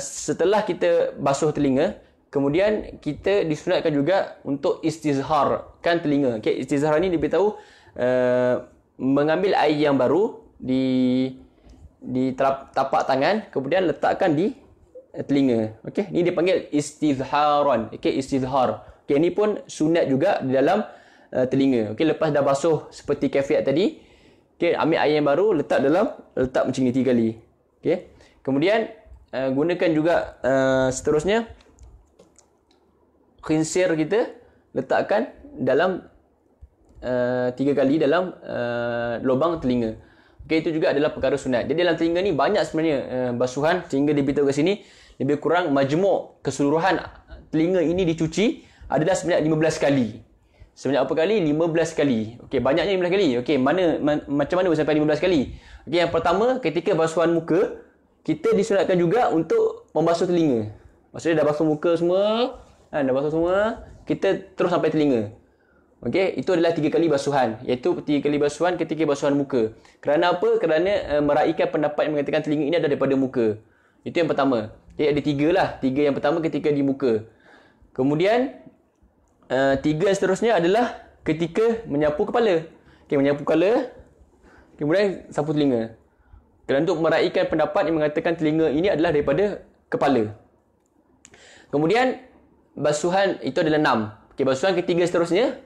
Speaker 1: setelah kita basuh telinga, kemudian kita disunatkan juga untuk istizharkan telinga. Okey, istizhar ni dia beritahu mengambil air yang baru di tapak tangan, kemudian letakkan di telinga. Okey, ni dipanggil istizharan. Okey, istizhar. Okey, ini pun sunat juga di dalam telinga. Okey, lepas dah basuh seperti kaifiat tadi, okey, ambil air yang baru, letak macam ni 3 kali. Okey, kemudian gunakan juga seterusnya khinsir kita letakkan dalam 3 kali dalam lubang telinga. Okey, itu juga adalah perkara sunat. Jadi dalam telinga ni banyak sebenarnya basuhan, sehingga dia beritahu kat sini lebih kurang majmuk keseluruhan telinga ini dicuci adalah sebanyak 15 kali. Sebanyak apa kali? 15 kali. Okey, banyaknya 15 kali. Okey, macam mana sampai 15 kali? Okey, yang pertama ketika basuhan muka, kita disunatkan juga untuk membasuh telinga. Maksudnya dah basuh muka semua, dah basuh semua, kita terus sampai telinga. Okey, itu adalah 3 kali basuhan, iaitu 3 kali basuhan ketika basuhan muka. Kerana apa? Kerana meraihkan pendapat yang mengatakan telinga ini ada daripada muka. Itu yang pertama. Jadi ada 3 lah. 3 yang pertama ketika di muka. Kemudian 3 seterusnya adalah ketika menyapu kepala. Okey, menyapu kepala, kemudian sapu telinga. Kerana untuk meraihkan pendapat yang mengatakan telinga ini adalah daripada kepala. Kemudian basuhan itu adalah 6. Okey, basuhan ketiga seterusnya,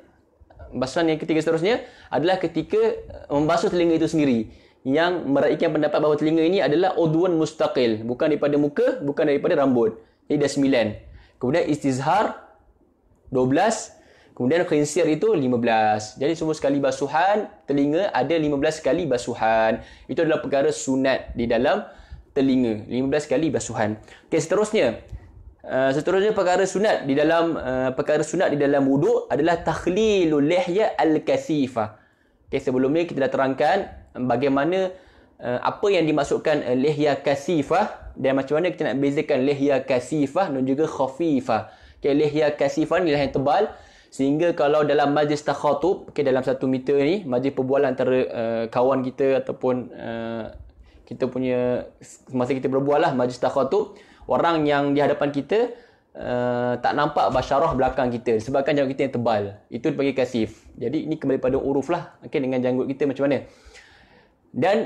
Speaker 1: basuhan yang ketiga seterusnya adalah ketika membasuh telinga itu sendiri, yang meraihkan pendapat bahawa telinga ini adalah udhun mustaqil, bukan daripada muka, bukan daripada rambut. Jadi dah 9. Kemudian istizhar 12, kemudian khinsir itu 15. Jadi semua sekali basuhan telinga ada 15 kali basuhan. Itu adalah perkara sunat di dalam telinga, 15 kali basuhan. Okey, seterusnya Seterusnya perkara sunat di dalam wuduk adalah takhlilul lihya al-kasifah. Okay, sebelum ni kita dah terangkan bagaimana apa yang dimaksudkan lihya kasifah dan macam mana kita nak bezakan lihya kasifah dan juga khafifah. Okay, lihya kasifah ni yang tebal sehingga kalau dalam majlis takhatub, okay, dalam 1 meter ni majlis perbualan antara kawan kita ataupun kita punya masa kita berbual lah majlis takhatub, orang yang di hadapan kita tak nampak basyarah belakang kita sebabkan janggut kita yang tebal. Itu dipanggil kasif. Jadi ini kembali pada uruf lah, okay, dengan janggut kita macam mana. Dan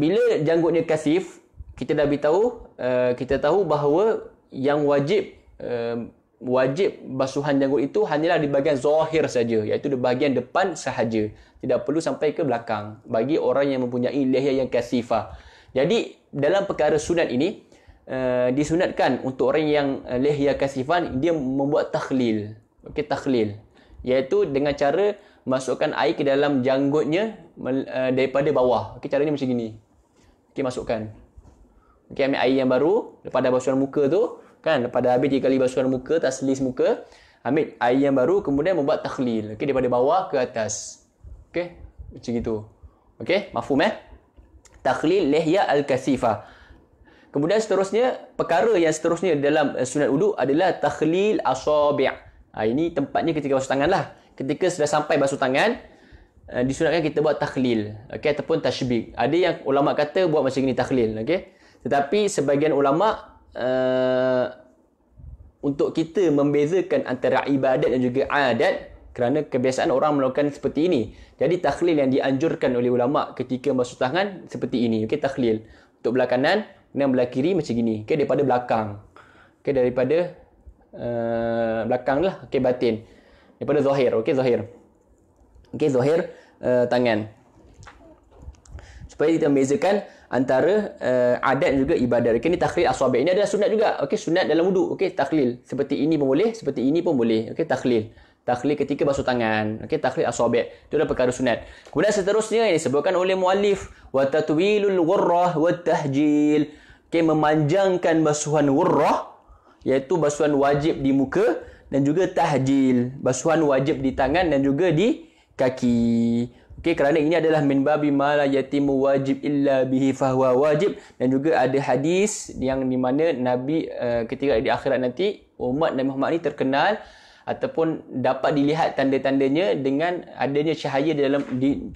Speaker 1: bila janggutnya kasif, kita dah beritahu, kita tahu bahawa yang wajib basuhan janggut itu hanyalah di bahagian zahir saja, iaitu di bahagian depan sahaja. Tidak perlu sampai ke belakang bagi orang yang mempunyai lihya yang kasifah. Jadi dalam perkara sunat ini disunatkan untuk orang yang lihya kasifan, dia membuat takhlil. Okey, takhlil iaitu dengan cara masukkan air ke dalam janggutnya daripada bawah. Okey, caranya macam gini. Okey, masukkan. Okey, ambil air yang baru daripada basuhan muka tu, kan, daripada habis 3 kali basuhan muka, taslis muka, ambil air yang baru kemudian membuat takhlil. Okey, daripada bawah ke atas. Okey, macam gitu. Okey, mafhum takhlil lihya al-kasifah. Kemudian seterusnya, perkara yang seterusnya dalam sunat wudu adalah takhlil asabi'. Ini tempatnya ketika basuh tangan lah. Ketika sudah sampai basuh tangan, disunatkan kita buat takhlil, okay, ataupun tashbik. Ada yang ulama kata buat macam ni takhlil, okay? Tetapi sebahagian ulama untuk kita membezakan antara ibadat dan juga adat, kerana kebiasaan orang melakukan seperti ini. Jadi takhlil yang dianjurkan oleh ulama ketika basuh tangan seperti ini, okay, takhlil. Untuk belah kanan dan belah kiri macam gini, okay, daripada belakang, okay, daripada belakang lah, okay, batin, daripada zahir, okay, zahir, okay, zahir tangan, supaya kita membezakan antara adat dan juga ibadat. Okay, ini takhlil asabi'. Ini adalah sunat juga, okay, sunat dalam wudu, okay, takhlil seperti ini pun boleh, seperti ini pun boleh, okay, takhlil ketika basuh tangan, okay, takhlil asabi'. Itu adalah perkara sunat. Kemudian seterusnya yang disebutkan oleh muallif, wa tatwilul ghurrah wa tahjil, okay, memanjangkan basuhan ghurrah iaitu basuhan wajib di muka, dan juga tahjil, basuhan wajib di tangan dan juga di kaki. Okay, kerana ini adalah min babi ma la yatimu wajib illa bihi fahuwa wajib, dan juga ada hadis yang di mana Nabi ketika di akhirat nanti umat Nabi Muhammad ni terkenal ataupun dapat dilihat tanda-tandanya dengan adanya cahaya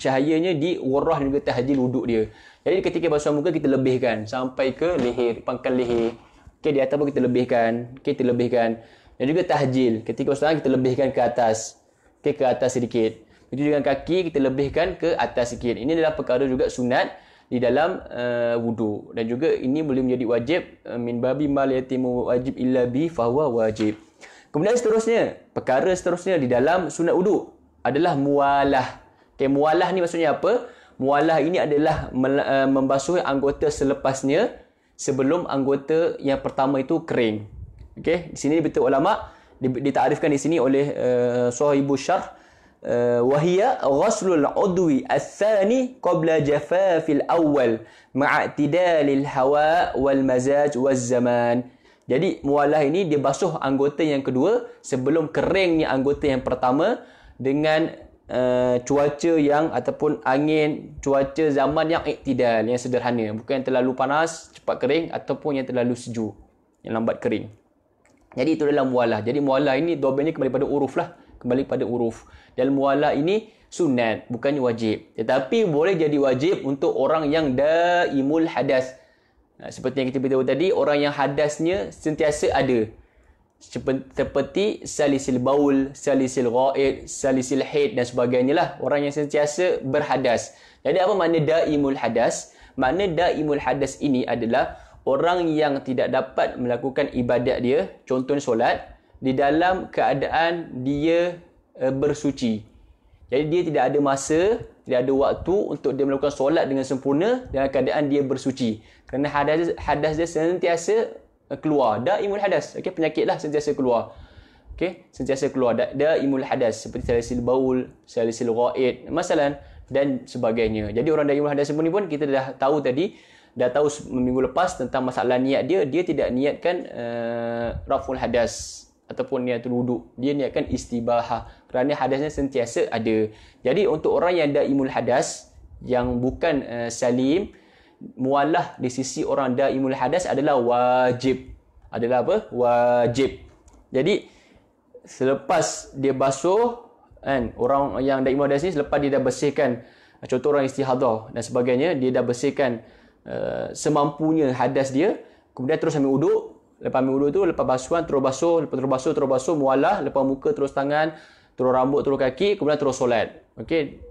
Speaker 1: cahayanya di ghurrah dan juga tahjil wuduk dia. Jadi ketika basuhan muka kita lebihkan sampai ke leher, pangkal leher. Okey, di atas pun kita lebihkan, kita lebihkan. Dan juga tahjil, ketika basuh tangan kita lebihkan ke atas. Okey, ke atas sedikit. Begitu dengan kaki kita lebihkan ke atas sikit. Ini adalah perkara juga sunat di dalam wudu, dan juga ini boleh menjadi wajib min babi ma la yatimu wajib illa bi fahuwa wajib. Kemudian perkara seterusnya di dalam sunat wudu adalah muwalah. Okay, muwalah ni maksudnya apa? Muwalah ini adalah membasuh anggota selepasnya sebelum anggota yang pertama itu kering. Okay, di sini betul ulama ditarifkan di sini oleh sahibu syarh, wahia ghaslul udwi al-thani qabla jafafil awal ma'tidalil hawa wal mazaj wal zaman. Jadi muwalah ini dia basuh anggota yang kedua sebelum keringnya anggota yang pertama dengan cuaca yang ataupun angin, cuaca zaman yang iktidal, yang sederhana, bukan yang terlalu panas cepat kering ataupun yang terlalu sejuk yang lambat kering. Jadi itu adalah muwalah. Jadi muwalah ini dobennya kembali pada uruf lah, kembali pada uruf. Dan muwalah ini sunat, bukannya wajib, tetapi boleh jadi wajib untuk orang yang daimul hadas. Seperti yang kita beritahu tadi, orang yang hadasnya sentiasa ada, seperti salisil baul, salisil ghaid, salisil haid dan sebagainya lah. Orang yang sentiasa berhadas. Jadi apa makna daimul hadas? Makna daimul hadas ini adalah orang yang tidak dapat melakukan ibadat dia, contohnya solat, di dalam keadaan dia bersuci. Jadi dia tidak ada masa, tidak ada waktu untuk dia melakukan solat dengan sempurna dalam keadaan dia bersuci. Kerana hadas dia sentiasa keluar. Daimul hadas. Okey, penyakit lah sentiasa keluar. Okey, sentiasa keluar. Daimul hadas seperti salisil baul, salisil ghaid, masalan dan sebagainya. Jadi orang daimul hadas ni pun kita dah tahu tadi dah tahu minggu lepas tentang masalah niat dia, dia tidak niatkan raful hadas ataupun niatul wuduk. Dia niatkan istibahah kerana hadasnya sentiasa ada. Jadi untuk orang yang daimul hadas, yang bukan salim, mualah di sisi orang daimul hadas adalah wajib. Adalah apa? Wajib. Jadi selepas dia basuh, kan, orang yang daimul hadas ni selepas dia dah bersihkan, contoh orang istihadah dan sebagainya, dia dah bersihkan semampunya hadas dia, kemudian terus ambil wuduk. Lepas ambil wuduk tu, lepas basuhan terus basuh, lepas terus basuh, mualah, lepas muka terus tangan, terus rambut, terus kaki, kemudian terus solat. Okey,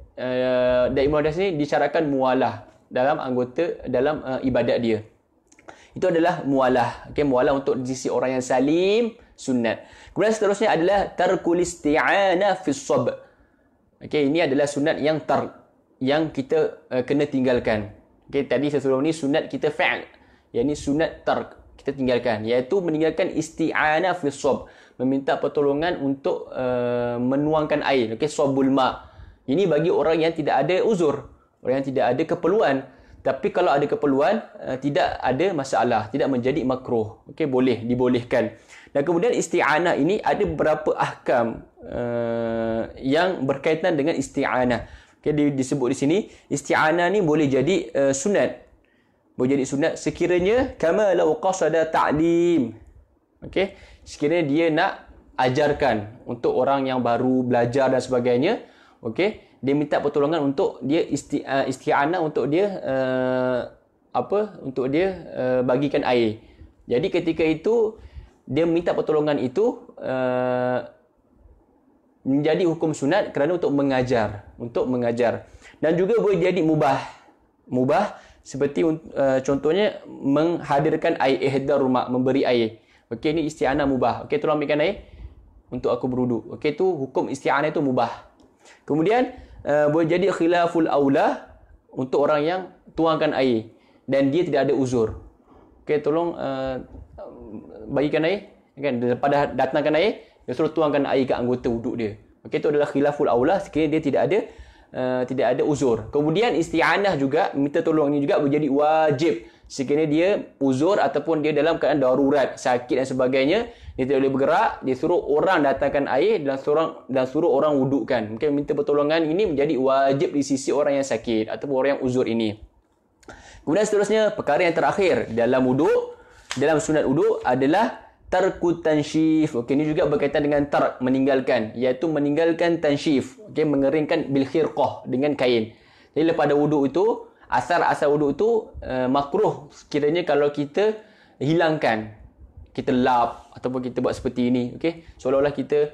Speaker 1: daimul hadas ni disyaratkan mualah dalam ibadat dia. Itu adalah mualah. Okey, mualah untuk di sisi orang yang salim, sunat. Kemudian seterusnya adalah tarkul isti'anah fi shab. Okey, ini adalah sunat yang yang kita kena tinggalkan. Okey, tadi sebelum ni sunat kita fa'al. Yang ni sunat tark, kita tinggalkan, iaitu meninggalkan isti'anah fi shab, meminta pertolongan untuk menuangkan air. Okey, shabul ma. Ini bagi orang yang tidak ada uzur, orang yang tidak ada keperluan. Tapi kalau ada keperluan, tidak ada masalah, tidak menjadi makruh. Okey, boleh, dibolehkan. Dan kemudian isti'anah ini ada beberapa ahkam yang berkaitan dengan isti'anah. Okey, disebut di sini isti'anah ni boleh jadi sunat. Boleh jadi sunat sekiranya kama law qasada ta'lim. Okey, sekiranya dia nak ajarkan untuk orang yang baru belajar dan sebagainya. Okey, dia minta pertolongan untuk dia isti'anah untuk dia untuk dia bagikan air. Jadi ketika itu dia minta pertolongan itu menjadi hukum sunat kerana untuk mengajar. Dan juga boleh jadi mubah seperti contohnya menghadirkan air, ihdar rumah, memberi air. Okey, ini isti'anah mubah. Okey, tolong ambilkan air untuk aku berwuduk. Okey, tu hukum isti'anah itu mubah. Kemudian boleh jadi khilaful aula untuk orang yang tuangkan air dan dia tidak ada uzur. Okey, tolong bagikan air, kan, daripada datangkan air, dia suruh tuangkan air ke anggota wuduk dia. Okey, itu adalah khilaful aula sekiranya dia tidak ada uzur. Kemudian isti'anah juga, minta tolong ini juga menjadi wajib sekiranya dia uzur ataupun dia dalam keadaan darurat, sakit dan sebagainya, dia tidak boleh bergerak, dia suruh orang datangkan air dan suruh orang wudukkan. Mungkin minta pertolongan ini menjadi wajib di sisi orang yang sakit ataupun orang yang uzur ini. Kemudian seterusnya, perkara yang terakhir dalam wuduk, dalam sunat wuduk adalah tarku tanshif. Okey, ini juga berkaitan dengan tark, meninggalkan, iaitu meninggalkan tanshif. Okey, mengeringkan bil khirqah, dengan kain. Jadi lepas ada wuduk itu, asar wuduk itu makruh sekiranya kalau kita hilangkan, kita lap ataupun kita buat seperti ini. Okey, seolah-olah kita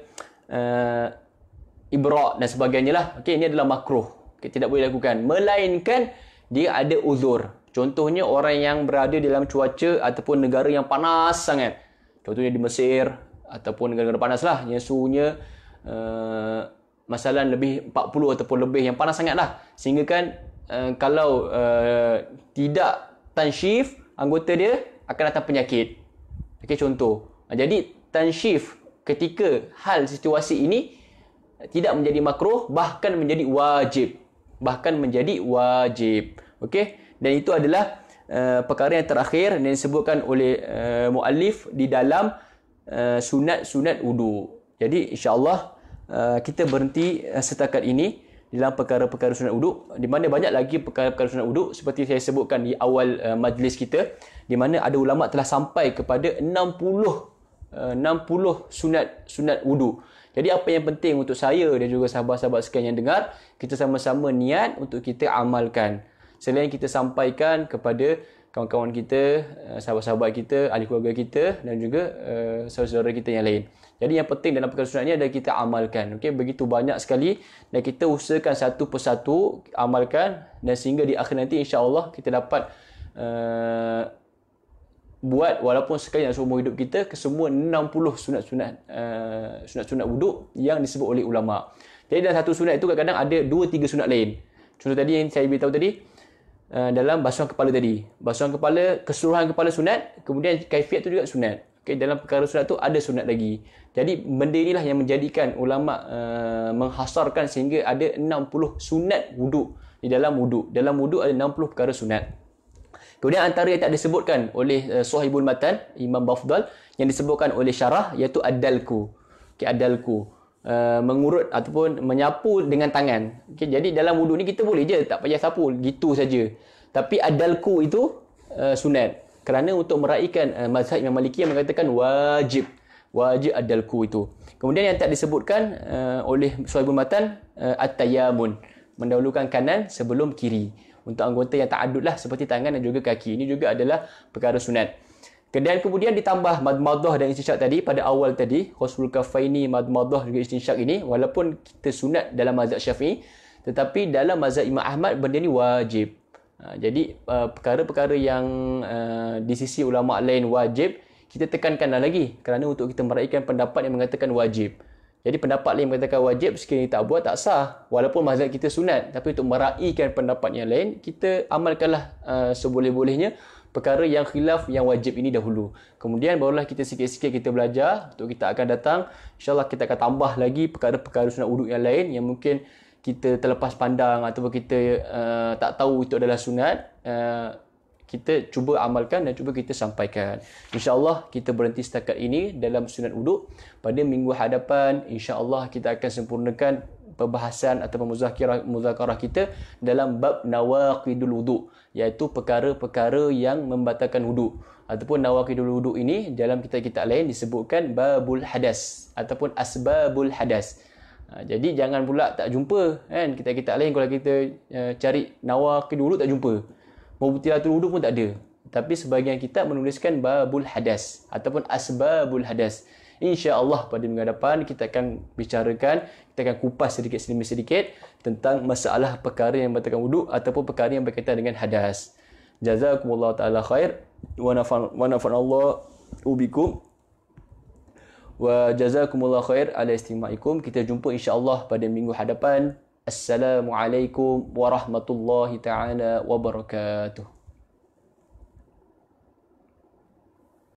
Speaker 1: ibrak dan sebagainya lah. Okey, ini adalah makruh. Okey, tidak boleh lakukan melainkan dia ada uzur. Contohnya orang yang berada dalam cuaca ataupun negara yang panas sangat. Contohnya di Mesir ataupun negara-negara panas lah, yang suhunya masalah lebih 40 ataupun lebih, yang panas sangat lah. Sehingga kan kalau tidak tanshif, anggota dia akan datang penyakit. Okey, contoh. Jadi tanshif ketika hal situasi ini tidak menjadi makruh, bahkan menjadi wajib. Okey, dan itu adalah perkara yang terakhir yang disebutkan oleh muallif di dalam sunat-sunat wudu. Jadi insya-Allah kita berhenti setakat ini dalam perkara-perkara sunat wudu, di mana banyak lagi perkara-perkara sunat wudu seperti saya sebutkan di awal majlis kita, di mana ada ulama telah sampai kepada 60 sunat wudu. Jadi apa yang penting untuk saya dan juga sahabat-sahabat sekalian yang dengar, kita sama-sama niat untuk kita amalkan. Selain kita sampaikan kepada kawan-kawan kita, sahabat-sahabat kita, ahli keluarga kita dan juga saudara-saudara kita yang lain. Jadi yang penting dalam perkara sunat ini adalah kita amalkan. Okey, begitu banyak sekali dan kita usahakan satu persatu amalkan, dan sehingga di akhir nanti insya-Allah kita dapat buat walaupun sekali dalam seumur hidup kita ke semua 60 sunat wuduk yang disebut oleh ulama. Jadi dalam satu sunat itu kadang-kadang ada 2-3 sunat lain. Contoh tadi yang saya beritahu tadi, dalam basuhan kepala tadi. Basuhan kepala, keseluruhan kepala sunat, kemudian kaifiat itu juga sunat. Okay, dalam perkara sunat tu ada sunat lagi. Jadi benda inilah yang menjadikan ulama menghasarkan sehingga ada 60 sunat wuduk di dalam wuduk. Dalam wuduk ada 60 perkara sunat. Kemudian antara yang tak disebutkan oleh Sahibul Matan, Imam Bafdal, yang disebutkan oleh syarah iaitu ad-dalku. Okey, ad-dalku. Mengurut ataupun menyapu dengan tangan. Okey, jadi dalam wuduk ni kita boleh je tak payah sapu, gitu saja. Tapi ad-dalku itu sunat. Kerana untuk meraihkan mazhab Imam Maliki yang mengatakan wajib ad-dalku itu. Kemudian yang tak disebutkan oleh Sahibul Matan, at-tayammun, mendahulukan kanan sebelum kiri. Untuk anggota yang ta'addud lah seperti tangan dan juga kaki. Ini juga adalah perkara sunat. Dan kemudian ditambah madmadah dan istinsyaq tadi pada awal tadi, ghusl kafaini, madmadah juga istinsyaq ini, walaupun kita sunat dalam mazhab Syafi'i, tetapi dalam mazhab Imam Ahmad benda ni wajib. Jadi perkara-perkara yang di sisi ulama lain wajib, kita tekankanlah lagi kerana untuk kita meraihkan pendapat yang mengatakan wajib. Jadi pendapat lain mengatakan wajib, sekiranya tak buat tak sah. Walaupun mazhab kita sunat, tapi untuk meraihkan pendapat yang lain, kita amalkanlah seboleh-bolehnya perkara yang khilaf yang wajib ini dahulu. Kemudian barulah kita sikit-sikit kita belajar, untuk kita akan datang, insyaAllah kita akan tambah lagi perkara-perkara sunat wuduk yang lain yang mungkin kita terlepas pandang ataupun kita tak tahu itu adalah sunat. Kita cuba amalkan dan cuba kita sampaikan. InsyaAllah kita berhenti setakat ini dalam sunat wuduk. Pada minggu hadapan, insyaAllah kita akan sempurnakan perbahasan atau muzakarah kita dalam bab nawaqidul wuduk, iaitu perkara-perkara yang membatalkan wuduk. Ataupun nawaqidul wuduk ini dalam kitab-kitab lain disebutkan babul hadas ataupun asbabul hadas. Jadi jangan pula tak jumpa kan kitab-kitab lain, kalau kita cari nawaqidul wuduk tak jumpa. Mubtilatul wuduk pun tak ada. Tapi sebahagian kitab menuliskan babul hadas ataupun asbabul hadas. InsyaAllah pada minggu hadapan kita akan bicarakan, kita akan kupas sedikit demi sedikit tentang masalah perkara yang membatalkan wuduk ataupun perkara yang berkaitan dengan hadas. Jazakumullah ta'ala khair wa nafa'allahu bikum wa jazakumullah khair ala istima'ikum. Kita jumpa insyaAllah pada minggu hadapan. Assalamualaikum warahmatullahi ta'ala wabarakatuh.